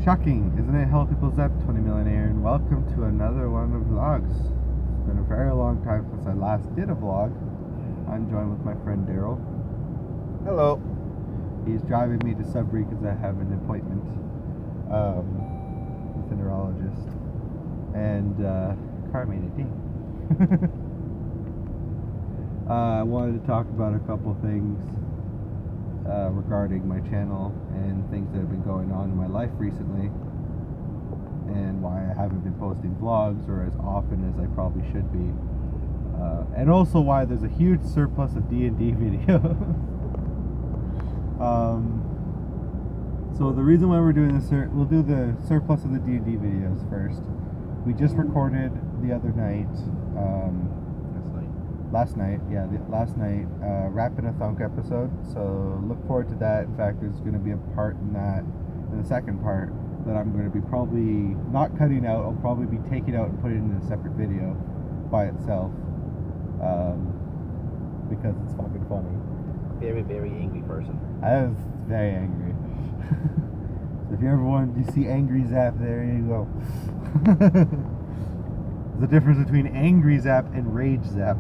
Shocking, isn't it? Hello people, Zep 20 Millionaire, and welcome to another one of vlogs. It's been a very long time since I last did a vlog. I'm joined with my friend Daryl. Hello. He's driving me to Sudbury because I have an appointment with a neurologist. And car made it ding. I wanted to talk about a couple things regarding my channel and things that have been going on in my life recently, and why I haven't been posting vlogs or as often as I probably should be, and also why there's a huge surplus of D&D videos. So the reason why we're doing this, we'll do the surplus of the D&D videos first. We just recorded the other night, last night, Rapping a Thunk episode, so look forward to that. In fact, there's going to be a part in that, in the second part, that I'm going to be probably not cutting out. I'll probably be taking out and putting it in a separate video by itself, because it's fucking funny. Very, very angry person. I was very angry. So if you ever wanted to see Angry Zap, there you go. The difference between Angry Zap and Rage Zap.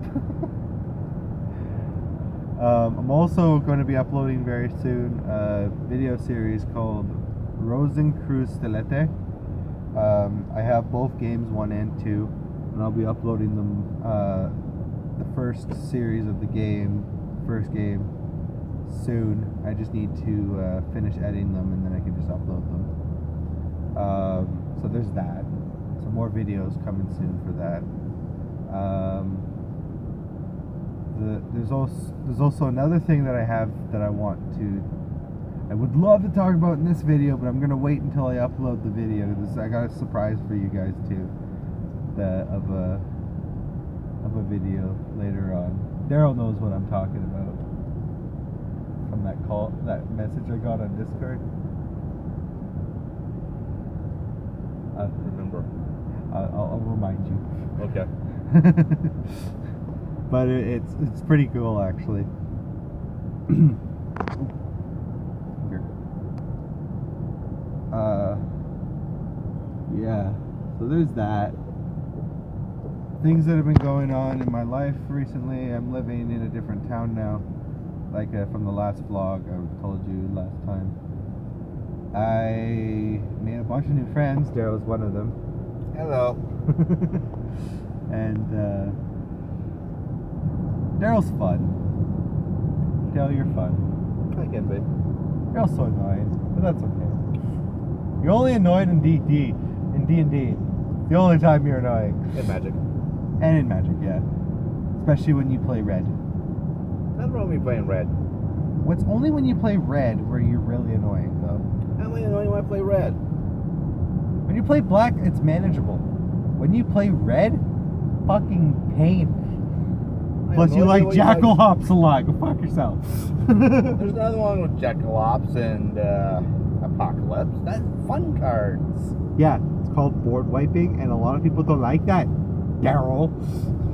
I'm also going to be uploading very soon a video series called Rosencruz Stilete. I have both games 1 and 2, and I'll be uploading them, the first series of the game, first game, soon. I just need to finish editing them, and then I can just upload them. So there's that. Some more videos coming soon for that. There's also another thing that I have that I would love to talk about in this video, but I'm gonna wait until I upload the video. I got a surprise for you guys too, of a video later on. Daryl knows what I'm talking about from that message I got on Discord. Remember. I'll remind you. Okay. But it's pretty cool, actually. Here. Yeah. So there's that. Things that have been going on in my life recently. I'm living in a different town now. Like from the last vlog I told you last time. I made a bunch of new friends. Daryl's one of them. Hello. And Daryl's fun. Daryl, you're fun. I can be. Daryl's so annoying, but that's okay. You're only annoyed in D&D. In D&D, the only time you're annoying. In Magic. And in Magic, yeah. Especially when you play Red. Nothing wrong with me playing Red. What's only when you play Red where you're really annoying, though. I'm only annoying when I play Red. When you play Black, it's manageable. When you play Red, fucking pain. Plus, you like Jackal Hops a lot. Go fuck yourself. There's nothing wrong with Jackal Hops and Apocalypse. That's fun cards. Yeah, it's called board wiping, and a lot of people don't like that. Daryl.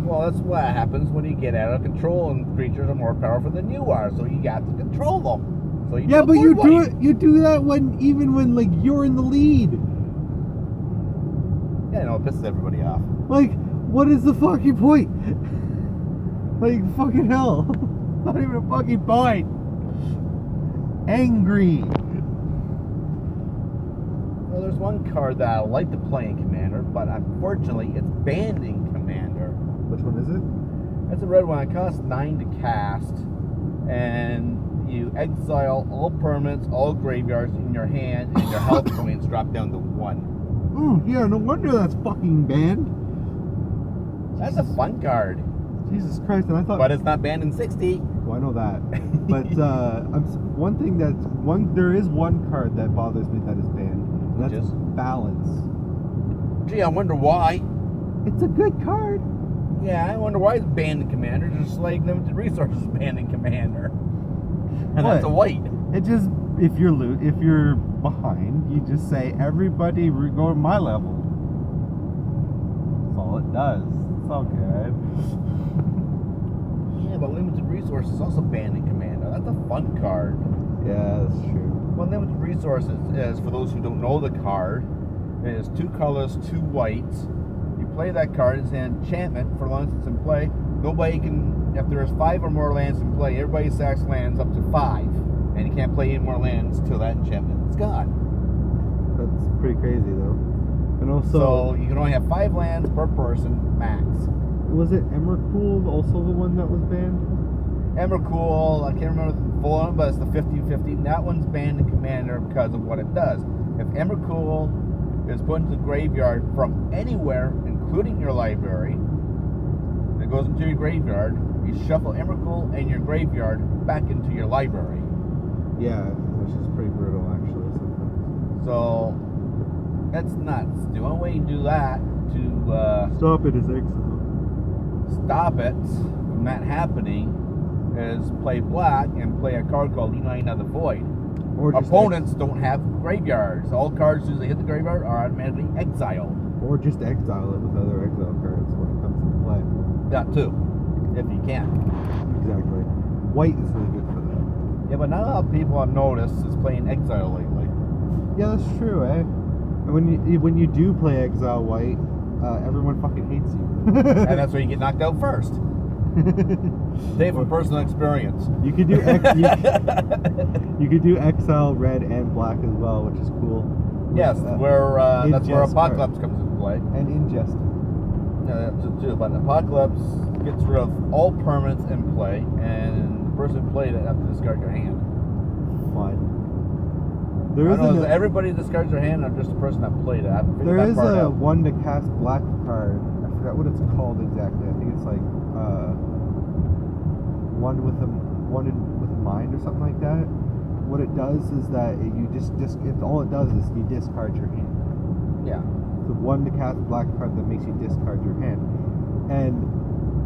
Well, that's what happens when you get out of control and creatures are more powerful than you are, so you got to control them. So you yeah, but you do that even when like you're in the lead. Yeah, I know, it pisses everybody off. Like, what is the fucking point? Like, fucking hell. Not even a fucking point. Angry. Well, there's one card that I like to play in Commander, but unfortunately it's banned in Commander. Which one is it? It's a red one. It costs 9 to cast, and you exile all permanents, all graveyards in your hand, and your health points drop down to 1. Ooh, yeah, no wonder that's fucking banned. That's a fun card. Jesus Christ, and I thought... But it's not banned in 60. Well, I know that. But there is one card that bothers me that is banned, and that's Balance. Gee, I wonder why. It's a good card. Yeah, I wonder why it's banned in Commander, just like limited resources banned in Commander. And what? That's a white. It just, if you're behind, you just say, everybody go to my level. That's all it does. It's all good. Yeah, but limited resources also banned in Commander. That's a fun card. Yeah, that's true. Well, limited resource is for those who don't know the card. It is 2 colors, 2 whites. You play that card, it's an enchantment for long as it's in play. Nobody can, if there's 5 or more lands in play, everybody sacks lands up to 5. And you can't play any more lands till that enchantment is gone. That's pretty crazy, though. And also, so you can only have 5 lands per person, max. Was it Emrakul also the one that was banned? Emrakul, I can't remember the full one, but it's the 15-15. That one's banned in Commander because of what it does. If Emrakul is put into the graveyard from anywhere, including your library, and it goes into your graveyard, you shuffle Emrakul and your graveyard back into your library. Yeah, which is pretty brutal, actually, sometimes. So, that's nuts. The only way you do that to stop it is exile. Stop it from that happening is play black and play a card called Line of the Void. Or opponents don't have graveyards. All cards as they hit the graveyard are automatically exiled. Or just exile it with other exile cards when it comes into play. That too, if you can. Exactly. White is really good for that. Yeah, but not a lot of people I've noticed is playing exile lately. Yeah, that's true, eh? And when you do play exile white, everyone fucking hates you. And that's where you get knocked out first. Dave, from personal experience. You could do you could do exile red and black as well, which is cool. Yes, where that's where Apocalypse comes into play. And ingest. Yeah, too. But Apocalypse gets rid of all permanents in play, and the person who played it has to discard your hand. Fun. Is everybody discards their hand, or just the person that played it? I haven't figured that part out. There is a one to cast black card. I forgot what it's called exactly. I think it's like one with a mind or something like that. What it does is that all it does is you discard your hand. Yeah. The one to cast black card that makes you discard your hand, and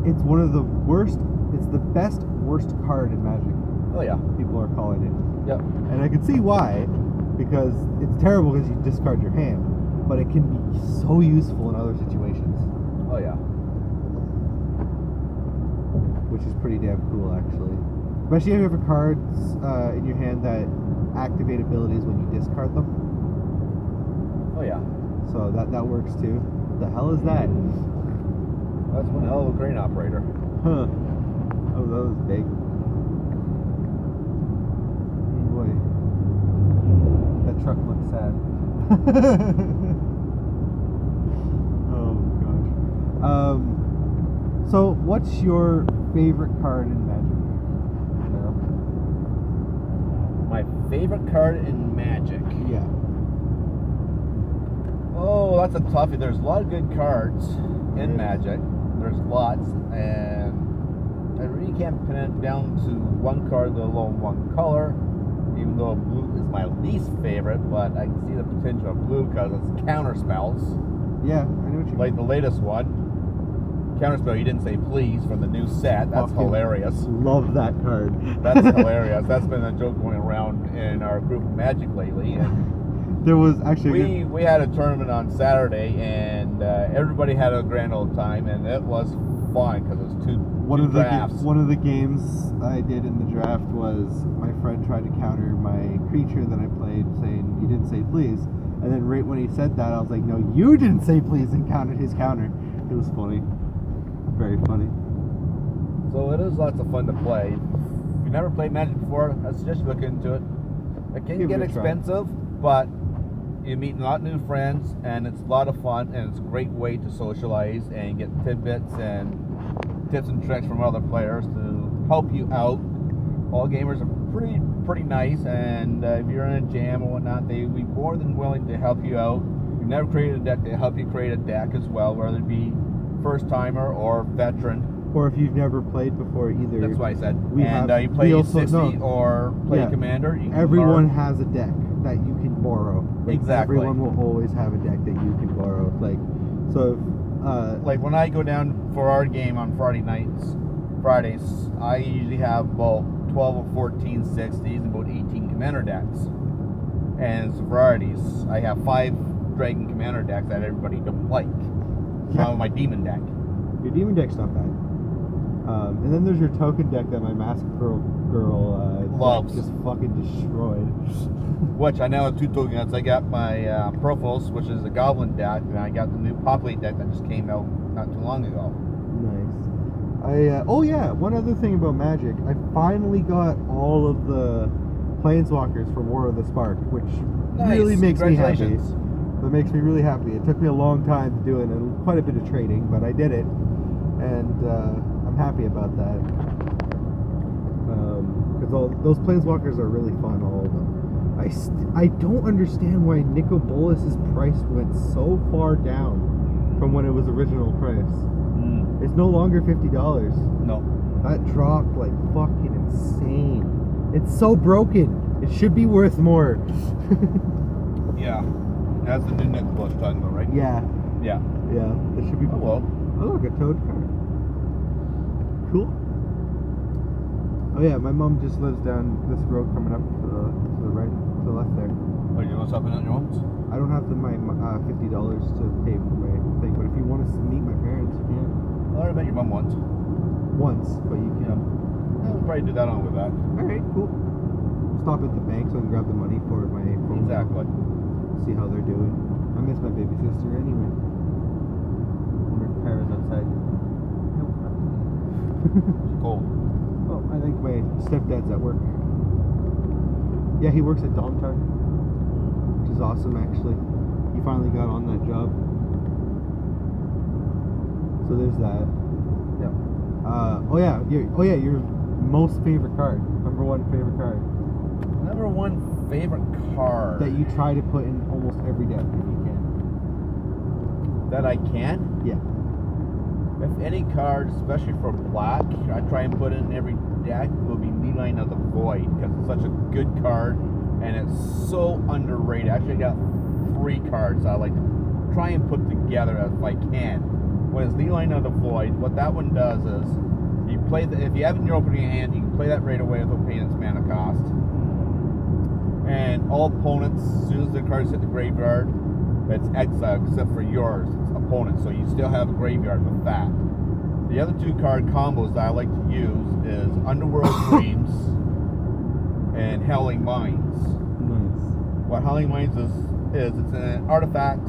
it's one of the worst. It's the best worst card in Magic. Oh yeah. People are calling it. Yep. And I can see why, because it's terrible because you discard your hand, but it can be so useful in other situations. Oh yeah. Which is pretty damn cool, actually. Especially if you have cards in your hand that activate abilities when you discard them. Oh yeah. So that works too. What the hell is that? That's one hell of a crane operator. Huh. Oh, that was big. Oh boy. That truck looks sad. Oh gosh. So what's your favorite card in Magic? My favorite card in Magic? Yeah. Oh, that's a toughie. There's a lot of good cards in Magic. There's lots, and I really can't pin it down to one card, let alone one color, even though blue is my least favorite, but I can see the potential of blue because it's counter spells. Yeah, I know what you mean. Like the latest one. Counterspell, you didn't say please from the new set. That's hilarious. Love that card. That's hilarious. That's been a joke going around in our group of Magic lately. And there was actually we had a tournament on Saturday, and everybody had a grand old time, and it was fun because it was two drafts. One of the games I did in the draft was my friend tried to counter my creature that I played, saying you didn't say please, and then right when he said that, I was like, no, you didn't say please, and countered his counter. It was funny. Very funny. So it is lots of fun to play. If you've never played Magic before, I suggest you look into it. It can get expensive, but you meet a lot of new friends, and it's a lot of fun, and it's a great way to socialize and get tidbits and tips and tricks from other players to help you out. All gamers are pretty nice, and if you're in a jam or whatnot, they'll be more than willing to help you out. If you've never created a deck, they help you create a deck as well, whether it be first timer or veteran, or if you've never played before either. That's what I said. You play 60 or play Commander. Everyone has a deck that you can borrow. Exactly. Everyone will always have a deck that you can borrow. Like when I go down for our game on Fridays, I usually have about 12 or 14 60s and about 18 Commander decks. And it's varieties. I have 5 Dragon Commander decks that everybody don't like. My demon deck. Your demon deck's not bad. And then there's your token deck that my Mask Girl Loves. just fucking destroyed. Which I now have 2 token decks. I got my Profos, which is a Goblin deck, and I got the new Populate deck that just came out not too long ago. Nice. Oh yeah, one other thing about Magic. I finally got all of the Planeswalkers for War of the Spark, which really makes me happy. That makes me really happy. It took me a long time to do it and quite a bit of trading, but I did it, and I'm happy about that. Because those Planeswalkers are really fun, all of them. I don't understand why Nicol Bolas's price went so far down from when it was original price. It's no longer $50. No. That dropped like fucking insane. It's so broken. It should be worth more. Yeah. That's the new Nicol Bolas talking about, right? Yeah. Yeah. It should be. Oh well. Oh look, a toad card. Cool. Oh yeah, my mom just lives down this road coming up to the right, to the left there. Oh, you know what's happening on your own? I don't have my $50 to pay for my thing, but if you want to meet my parents, you can. I already met your mom once. Once, but you can. Yeah, we'll probably do that on the way back. Alright, cool. Stop at the bank so I can grab the money for my phone. Exactly. See how they're doing. I miss my baby sister anyway. Wonder if Tara's outside. Nope. It's cold. Oh, I think my stepdad's at work. Yeah, he works at Domtar, which is awesome actually. He finally got on that job. So there's that. Yeah. Your most favorite card. Number 1 favorite card. Number 1 favorite card. That you try to put in almost every deck if you can. That I can? Yeah. If any card, especially for black, I try and put in every deck, will be Line of the Void, because it's such a good card and it's so underrated. Actually, I got 3 cards I like to try and put together if I can. What is Line of the Void? What that one does is you play if you have it in your opening hand, you can play that right away without paying its mana cost. And all opponents, as soon as the cards hit the graveyard, it's exiled except for yours, it's opponent. So you still have a graveyard with that. The other 2 card combos that I like to use is Underworld Dreams and Howling Minds. Nice. What Howling Minds is it's an artifact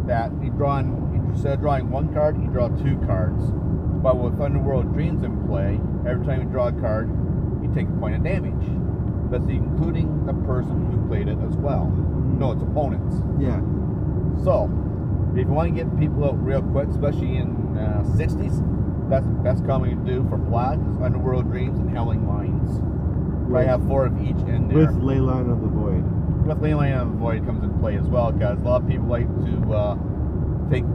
that instead of drawing 1 card, you draw 2 cards. But with Underworld Dreams in play, every time you draw a card, you take a point of damage. That's including the person who played it as well. No, it's opponents. Yeah. So, if you want to get people out real quick, especially in 60s, that's the best combo you can do for black is Underworld Dreams and Howling Minds. I have 4 of each in there. With Leyline of the Void. With Leyline of the Void comes into play as well, because a lot of people like to take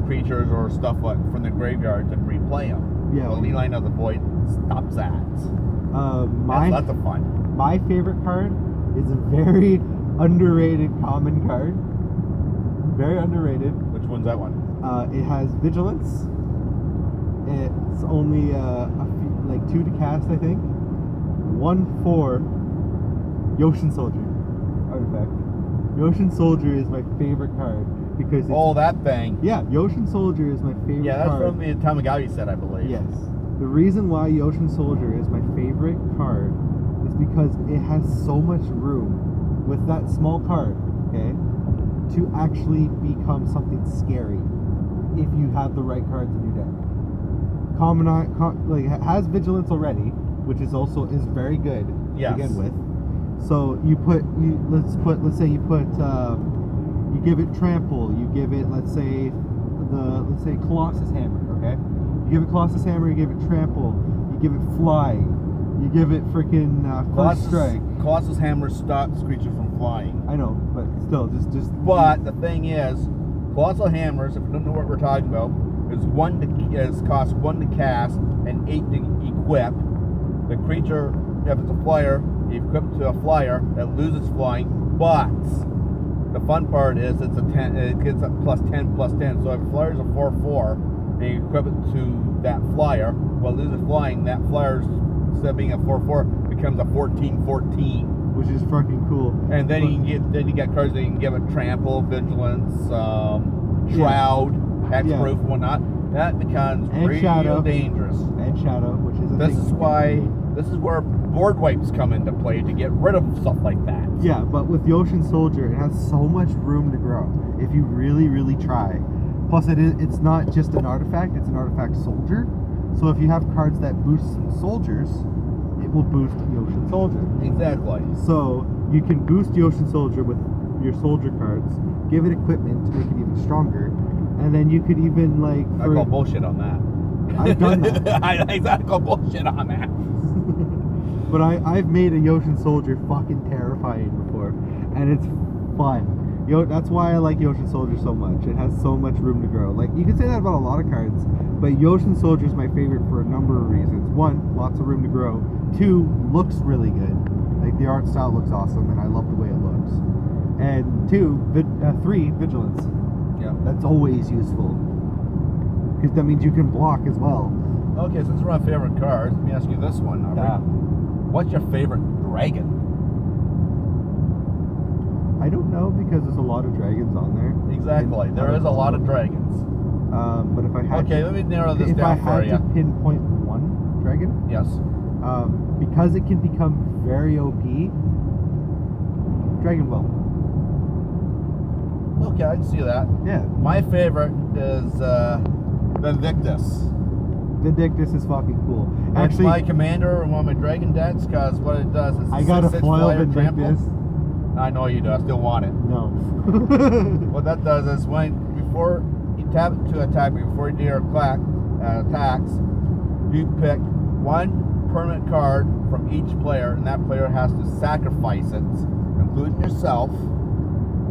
creatures or stuff from the graveyards and replay them. Yeah. The Leyline of the Void stops that. That's lots of fun. My favorite card is a very underrated common card. Very underrated. Which one's that one? It has Vigilance. It's only a few, 2 to cast, I think. 1/4 Yoshin Soldier artifact. Yoshin Soldier is my favorite card because it's, that thing. Yeah, Yoshin Soldier is my favorite card. Yeah, that's from the Tamagami set, I believe. Yes. The reason why Yoshin Soldier is my favorite card is because it has so much room with that small card, okay, to actually become something scary if you have the right cards in your deck. It has Vigilance already, which is very good to begin with. So you give it Trample, you give it let's say Colossus Hammer, okay? You give it Colossus Hammer, you give it Trample, you give it Fly, you give it freaking First Strike. Colossus Hammer stops creatures from flying. I know, but still, just. But the thing is, Colossal Hammers, if you don't know what we're talking about, cost 1 to cast and 8 to equip. The creature, if it's a flyer, you equip it to a flyer that loses flying, but the fun part is it gets a +10/+10. So if a flyer is a 4/4, and you equip it to that flyer, well, it loses flying. That flyer, instead of being a 4/4, becomes a 14/14. Which is fucking cool. And then you get cards that you can give it Trample, Vigilance, Shroud, Hexproof, and whatnot. That becomes real dangerous. and Shadow, which is this is where board wipes come into play to get rid of stuff like that. Yeah, but with the Ocean Soldier, it has so much room to grow if you really, really try. Plus, it's not just an artifact; it's an artifact soldier. So if you have cards that boost soldiers, it will boost the Ocean Soldier. Exactly. So you can boost the Ocean Soldier with your soldier cards, give it equipment to make it even stronger, and then you could even like. I call bullshit on that. I've done that. I call bullshit on that. But I've made a Yotian Soldier fucking terrifying before, and it's fun. That's why I like Yotian Soldier so much. It has so much room to grow. Like, you can say that about a lot of cards, but Yotian Soldier is my favorite for a number of reasons. One, lots of room to grow. Two, looks really good. Like, the art style looks awesome, and I love the way it looks. And three, Vigilance. Yeah. That's always useful, because that means you can block as well. Okay, since we're on favorite cards, let me ask you this one, Aubrey. Yeah. What's your favorite dragon? I don't know, because there's a lot of dragons on there. Exactly. There is a lot of dragons. But if I had let me narrow this down for you. If I had to pinpoint one dragon, yes. Because it can become very OP, Dragon Will. Okay, I can see that. Yeah. My favorite is Vindictus. Vindictus is fucking cool. Actually, my commander in one of my dragon decks, because what it does is I got a foil Vindictus. I know you do. I still want it. No. What that does is before you tap it to attack, before you do your attacks, you pick one permanent card from each player, and that player has to sacrifice it, including yourself,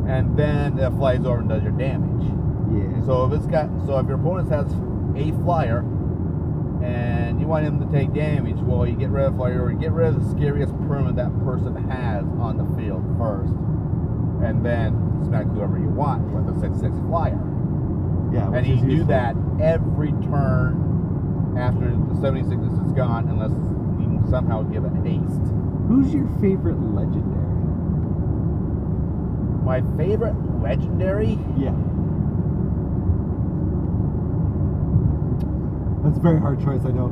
and then it flies over and does your damage. Yeah. So if your opponent has a flyer, and you want him to take damage, well, you get rid of flyer, or you get rid of the scariest permanent that person has on the field first, and then smack whoever you want with a 6/6 flyer. Yeah. And you do that every turn after the 76 is gone, unless you can somehow give it haste. Who's your favorite legendary? My favorite legendary? Yeah. That's a very hard choice, I know.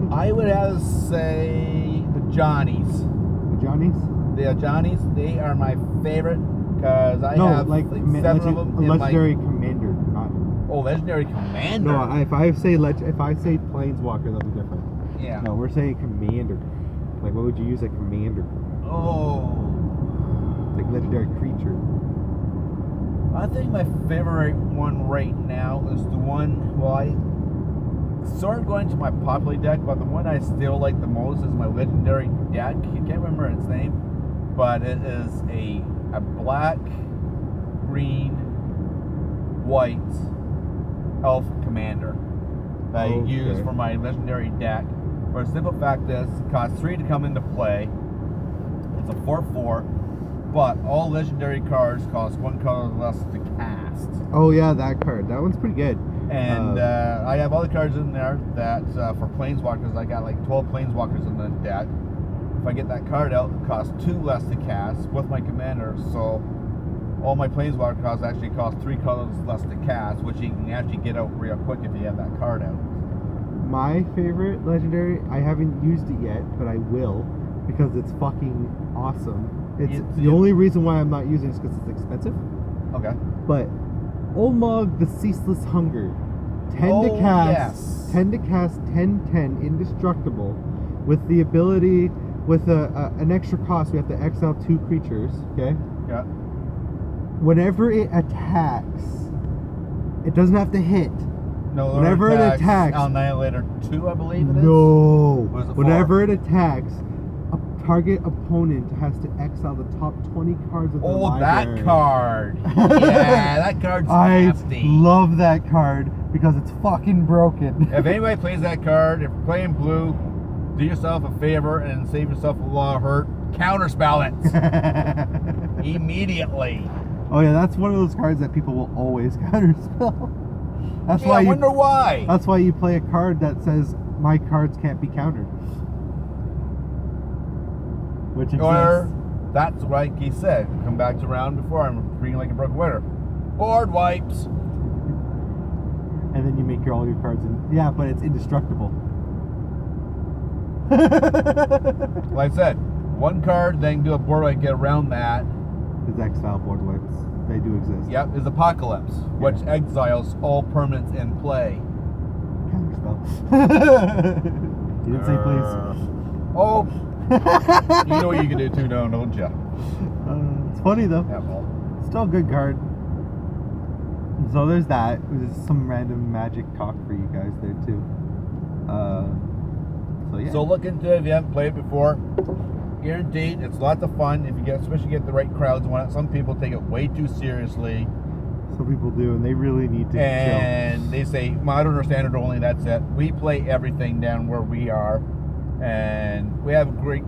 I would have to say the Johnnies. The Johnnies? The Johnnies, they are my favorite, because I have like 7 of them in legendary commander, not... Oh, legendary commander? No, if I say planeswalker, that'll be different. Yeah. No, we're saying commander. Like, what would you use a commander? Oh. Like legendary creature. I think my favorite one right now is the one, well, I started going to my popular deck, but the one I still like the most is my legendary deck. I can't remember its name, but it is a black, green, white elf commander that I use for my legendary deck. For the simple fact is, it costs 3 to come into play. It's a 4/4, but all legendary cards cost 1 color less to cast. Oh yeah, that card. That one's pretty good. And I have other cards in there that for planeswalkers, I got like 12 planeswalkers in the deck. If I get that card out, it costs 2 less to cast with my commander. So all my planeswalker cards actually cost 3 colors less to cast, which you can actually get out real quick if you have that card out. My favorite legendary, I haven't used it yet, but I will, because it's fucking awesome. The only reason why I'm not using it is because it's expensive. Okay. But Olmog the Ceaseless Hunger. 10 to cast, 10/10, indestructible, with the ability, with an extra cost, we have to exile 2 creatures, okay? Yeah. Whenever it attacks, it doesn't have to hit. No, whenever it attacks, Annihilator 2, I believe it is. No. Or is it whenever it attacks, a target opponent has to exile the top 20 cards of the library. That card. Yeah, that card's nasty. I love that card because it's fucking broken. If anybody plays that card, if you're playing blue, do yourself a favor and save yourself a lot of hurt. Counterspell it. Immediately. Oh yeah, that's one of those cards that people will always counterspell. That's why I wonder why. That's why you play a card that says my cards can't be countered. Which exists. Or that's like he said. Come back to round before I'm treating like a broken winner. Board wipes. And then you make all your cards yeah, but it's indestructible. Like I said, one card, then do a board wipe, get around that. His exile board wipes. They do exist. Yep, is Apocalypse, which exiles all permanents in play. Counterspell. You didn't say please. Oh, you know what you can do too, don't you? It's funny though. Yeah, well. Still a good card. So there's that. There's some random Magic talk for you guys there too. So yeah. So look into it if you haven't played it before. Guaranteed, it's lots of fun if you get, especially get the right crowds on it. Some people take it way too seriously. Some people do, and they really need to and they say modern or standard only. That's it. We play everything down where we are, and we have a great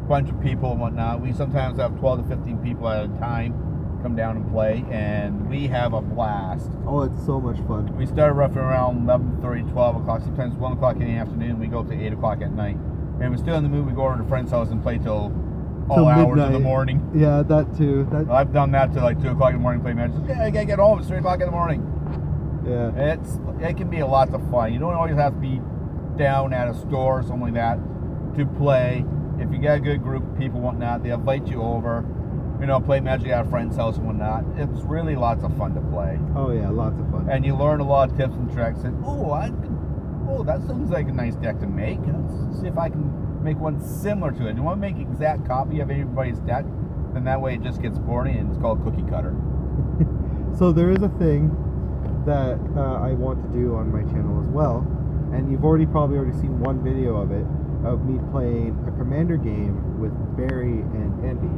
bunch of people and whatnot. We sometimes have 12 to 15 people at a time come down and play, and we have a blast. Oh, it's so much fun. We start roughly around 11:30, 12 o'clock, sometimes 1 o'clock in the afternoon. We go to 8 o'clock at night. And we're still in the mood, we go over to a friend's house and play till all hours midnight. of the morning. Yeah, that too. I've done that till like 2 o'clock in the morning, play matches. Yeah, I gotta get home, it's 3 o'clock in the morning. Yeah. It can be a lot of fun. You don't always have to be down at a store or something like that to play. If you got a good group of people and whatnot, they invite you over, play Magic at a friend's house and whatnot. It's really lots of fun to play. Oh yeah, lots of fun. And you learn a lot of tips and tricks. And that sounds like a nice deck to make. Let's see if I can make one similar to it. You want to make an exact copy of everybody's deck, then that way it just gets boring and it's called cookie cutter. So there is a thing that I want to do on my channel as well, and you've probably already seen one video of it, of me playing a Commander game with Barry and Andy.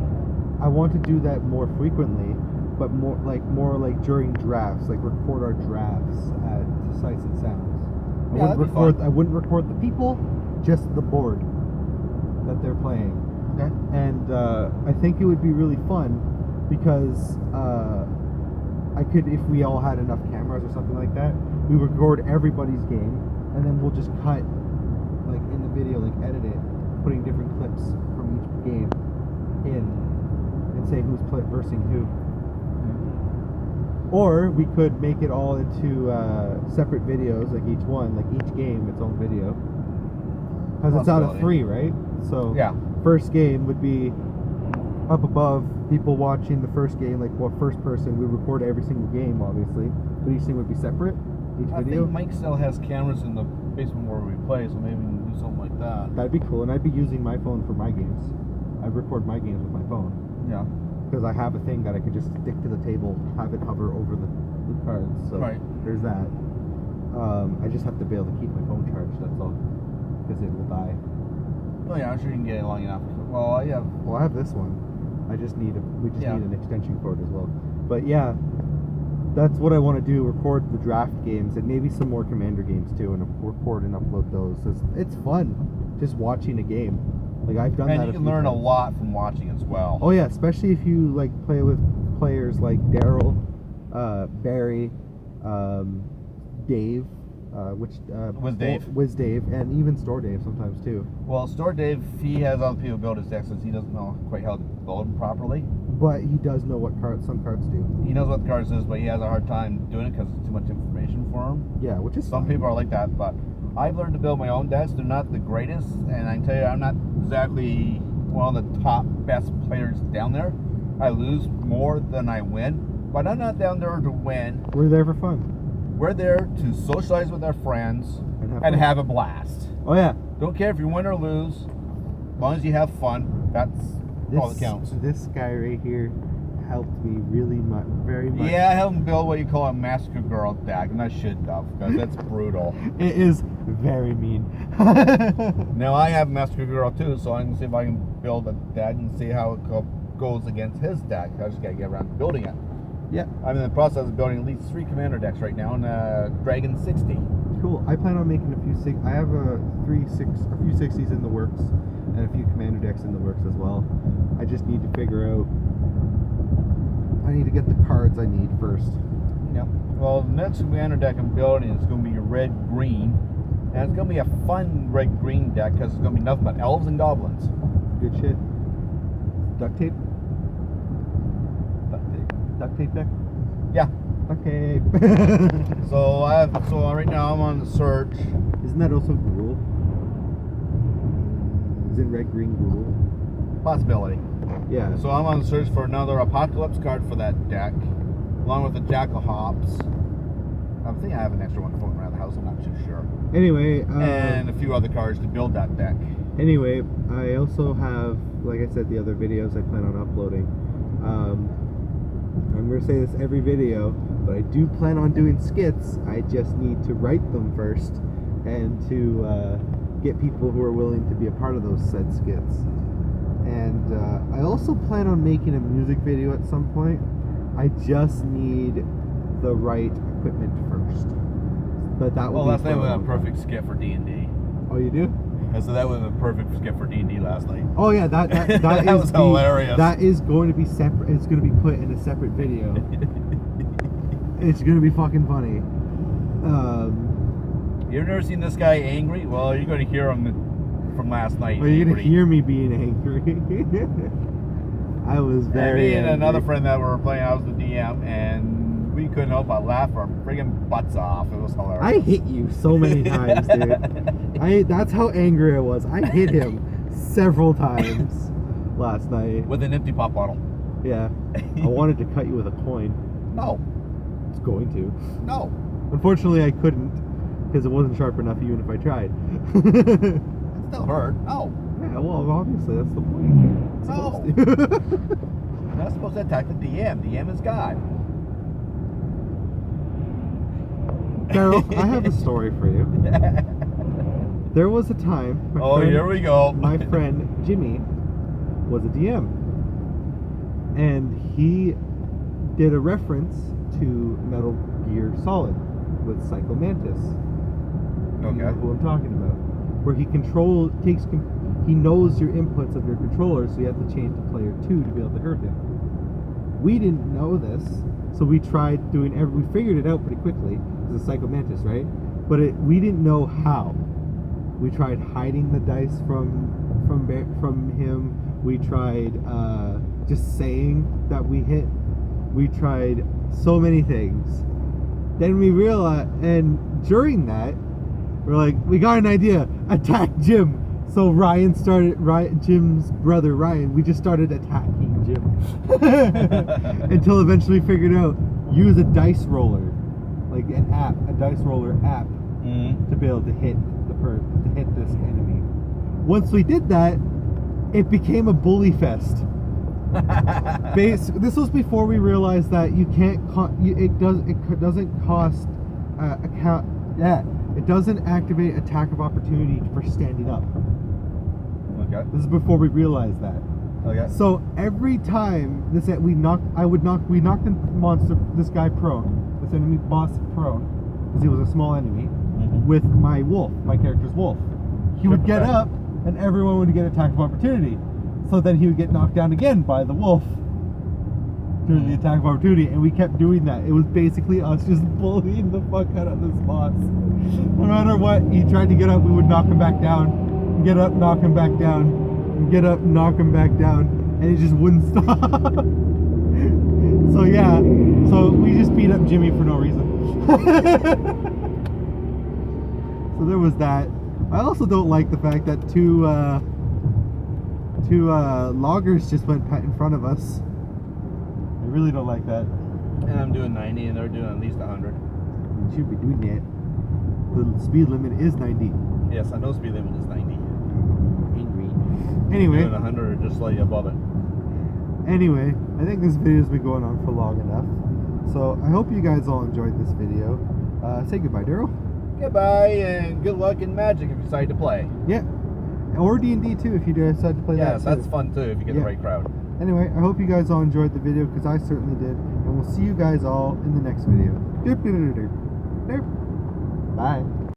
I want to do that more frequently, but more like during drafts, like record our drafts at Sights and Sounds. I wouldn't record the people, just the board that they're playing. Okay. And I think it would be really fun because I could, if we all had enough cameras or something like that, we record everybody's game, and then we'll just cut, like in the video, like edit it, putting different clips from each game in, and say who's versing who. Or we could make it all into separate videos, like each one, like each game, its own video. Because it's out of 3, right? So yeah. First game would be up above, people watching the first game, like first person. We record every single game, obviously, but each thing would be separate, each video. I think Mike still has cameras in the basement where we play, so maybe we can do something like that. That'd be cool, and I'd be using my phone for my games. I'd record my games with my phone. Yeah. Because I have a thing that I could just stick to the table, have it hover over the cards. So there's that. I just have to be able to keep my phone charged, that's all. Because it will die. Oh yeah, I'm sure you can get it long enough. Well, I have this one. We just need an extension cord as well. But yeah, that's what I want to do, record the draft games and maybe some more Commander games too, and record and upload those. It's fun just watching a game. Like I've done that. And you can learn a lot from watching as well. Oh yeah, especially if you like play with players like Daryl, Barry, Dave, Wiz Dave, and even Store Dave sometimes too. Well, Store Dave, he has other people build his decks since he doesn't know quite how to build them properly. But he does know what some cards do. He knows what the cards is, but he has a hard time doing it because it's too much information for him. Yeah, which is some people are like that, but I've learned to build my own decks. They're not the greatest, and I can tell you, I'm not exactly one of the top best players down there. I lose more than I win, but I'm not down there to win. We're there for fun. We're there to socialize with our friends and have a blast. Oh yeah. Don't care if you win or lose, as long as you have fun. That's all that counts. This guy right here helped me really much, very much. Yeah, I helped him build what you call a Massacre Girl deck, and I shouldn't have, because that's brutal. It is very mean. Now I have Massacre Girl too, so I can see if I can build a deck and see how it goes against his deck. I just gotta get around to building it. Yeah. I'm in the process of building at least 3 Commander decks right now, and Dragon 60. Cool. I plan on making I have a few 60s in the works, and a few Commander decks in the works as well. I just need to figure out. I need to get the cards I need first. Yep. Well, the next Commander deck I'm building is going to be a red-green, and it's going to be a fun red-green deck because it's going to be nothing but elves and goblins. Good shit. Duct tape? Duct tape deck? Yeah. Duct tape. So right now I'm on the search. Isn't that also Gruul? Isn't red, green, Google? Possibility. Yeah. So I'm on the search for another Apocalypse card for that deck, along with the Jackal Hops. I think I have an extra one floating around the house. I'm not too sure. Anyway, and a few other cards to build that deck. Anyway, I also have, like I said, the other videos I plan on uploading. I'm going to say this every video, but I do plan on doing skits. I just need to write them first and to get people who are willing to be a part of those said skits. And I also plan on making a music video at some point. I just need the right equipment first. But that will be last night was a perfect skit for D&D. Oh, you do? So that was a perfect skit for D&D last night. Oh yeah, that that was hilarious. That is going to be separate. It's going to be put in a separate video. It's going to be fucking funny. You've never seen this guy angry? Well, you're going to hear him from last night. Well, you're going to hear me being angry. I was very me and angry. another friend that were playing, I was the DM, and we couldn't help but laugh our friggin' butts off. It was hilarious. I hit you so many times, dude. That's how angry I was. I hit him several times last night. With an empty pop bottle. Yeah. I wanted to cut you with a coin. No. I was going to. No. Unfortunately, I couldn't because it wasn't sharp enough even if I tried. It still hurt. No. Yeah, well, obviously, that's the point. It's No. You're not supposed to attack the DM. DM is God. Daryl, I have a story for you. There was a time. Here we go. My friend Jimmy was a DM, and he did a reference to Metal Gear Solid with Psycho Mantis. You know who I'm talking about? Where he he knows your inputs of your controller, so you have to change to player 2 to be able to hurt him. We didn't know this, so we tried we figured it out pretty quickly. It's a Psycho Mantis, right? But we didn't know how. We tried hiding the dice from him. We tried just saying that we hit. We tried so many things. Then we realized, and during that, we're like, we got an idea. Attack Jim. So Jim's brother Ryan, we just started attacking Jim. Until eventually figured out, use a dice roller. Like a dice roller app, to be able to hit this enemy. Once we did that, it became a bully fest. This was before we realized that you can't. It doesn't cost it doesn't activate attack of opportunity for standing up. Okay. This is before we realized that. Okay. So every time we knocked this guy prone, this enemy boss prone, because he was a small enemy, with my character's wolf. He would get up, and everyone would get attack of opportunity. So then he would get knocked down again by the wolf during the attack of opportunity, and we kept doing that. It was basically us just bullying the fuck out of this boss. No matter what, he tried to get up, we would knock him back down. Get up, knock him back down. Get up, knock him back down, and it just wouldn't stop. So yeah, we just beat up Jimmy for no reason. So there was that. I also don't like the fact that two loggers just went in front of us. I really don't like that. And I'm doing 90, and they're doing at least 100. You should be doing that. The speed limit is 90. Yes, I know speed limit is 90. Angry. Anyway. Doing 100 or just slightly above it. Anyway, I think this video's been going on for long enough. So I hope you guys all enjoyed this video. Say goodbye, Daryl. Goodbye, and good luck in Magic if you decide to play. Yeah. Or D&D too, if you decide to play that. Yes, that's fun too if you get the right crowd. Anyway, I hope you guys all enjoyed the video, because I certainly did. And we'll see you guys all in the next video. Bye.